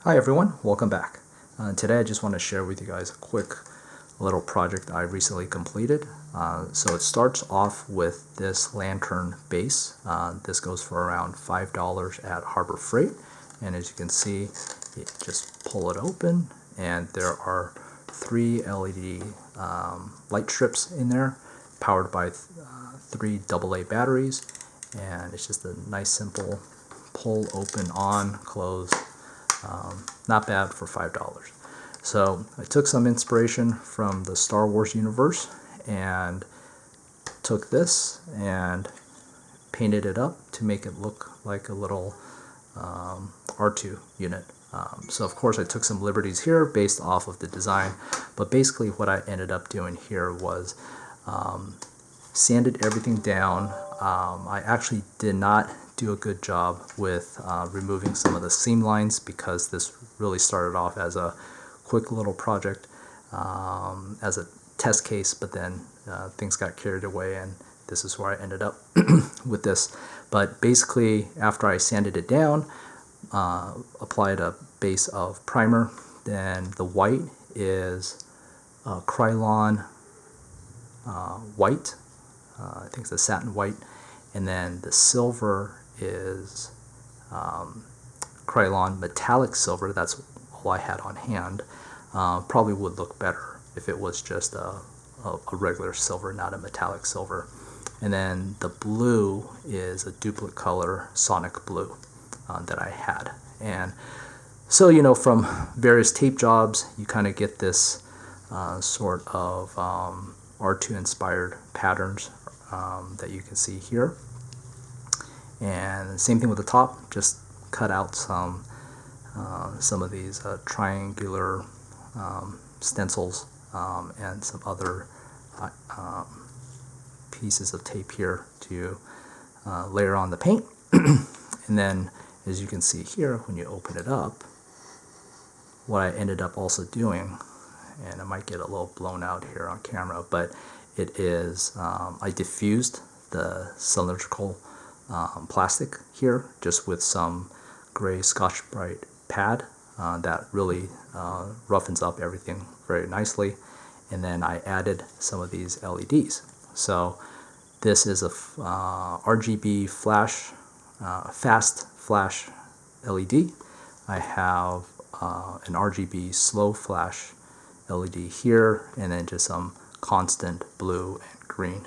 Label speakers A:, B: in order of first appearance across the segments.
A: Hi everyone, welcome back. Today I just want to share with you guys a quick little project I recently completed. So it starts off with this lantern base. This goes for around $5 at Harbor Freight, and as you can see, you just pull it open and there are 3 LED light strips in there powered by 3 AA batteries, and it's just a nice simple pull, open, on, close. Not bad for $5. So I took some inspiration from the Star Wars universe and took this and painted it up to make it look like a little R2 unit. So of course I took some liberties here based off of the design, but basically what I ended up doing here was sanded everything down. I actually did not do a good job with removing some of the seam lines because this really started off as a quick little project as a test case, but then things got carried away and this is where I ended up with this. But basically after I sanded it down, applied a base of primer, then the white is Krylon white, I think it's a satin white, and then the silver is Krylon metallic silver. That's all I had on hand. Probably would look better if it was just a regular silver, not a metallic silver. And then the blue is a Duplicolor Sonic blue that I had. And so, you know, from various tape jobs, you kind of get this sort of R2 inspired patterns that you can see here. And same thing with the top, just cut out some of these triangular stencils and some other pieces of tape here to layer on the paint. And then as you can see here, when you open it up, what I ended up also doing, and it might get a little blown out here on camera, but it is I diffused the cylindrical plastic here just with some gray Scotch-Brite pad that really roughens up everything very nicely. And then I added some of these LEDs. So this is a RGB flash, fast flash LED. I have an RGB slow flash LED here, and then just some constant blue and green.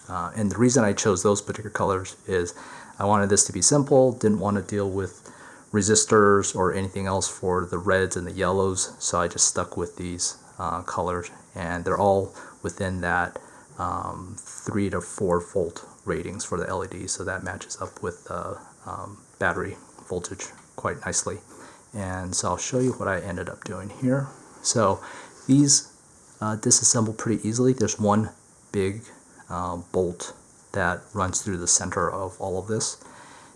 A: And the reason I chose those particular colors is I wanted this to be simple, didn't want to deal with resistors or anything else for the reds and the yellows, so I just stuck with these colors, and they're all within that 3 to 4 volt ratings for the LED, so that matches up with the battery voltage quite nicely. And so I'll show you what I ended up doing here. So these disassemble pretty easily. There's one big bolt that runs through the center of all of this,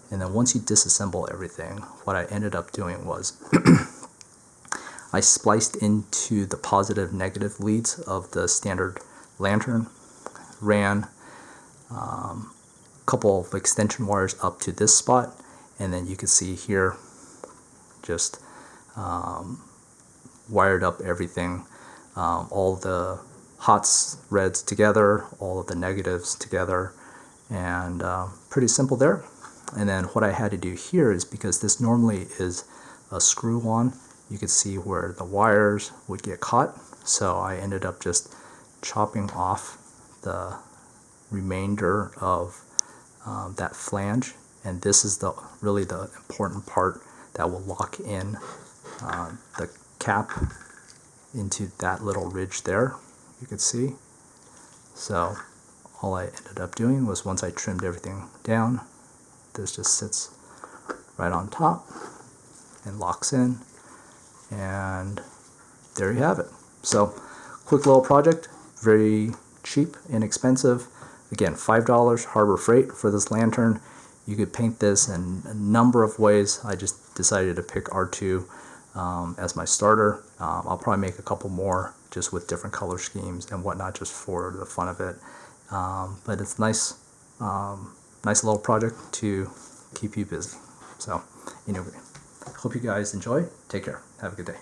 A: and then once you disassemble everything, what I ended up doing was I spliced into the positive negative leads of the standard lantern, ran a couple of extension wires up to this spot, and then you can see here just wired up everything, all the hots, reds together, all of the negatives together, and pretty simple there. And then what I had to do here is, because this normally is a screw-on, you could see where the wires would get caught, so I ended up just chopping off the remainder of that flange, and this is really the important part that will lock in the cap into that little ridge there, you can see. So all I ended up doing was, once I trimmed everything down, this just sits right on top and locks in, and there you have it. So quick little project, very cheap, inexpensive. Again, $5 Harbor Freight for this lantern. You could paint this in a number of ways. I just decided to pick R2 as my starter. I'll probably make a couple more just with different color schemes and whatnot, just for the fun of it. But it's nice, nice little project to keep you busy. So anyway, Hope you guys enjoy. Take care. Have a good day.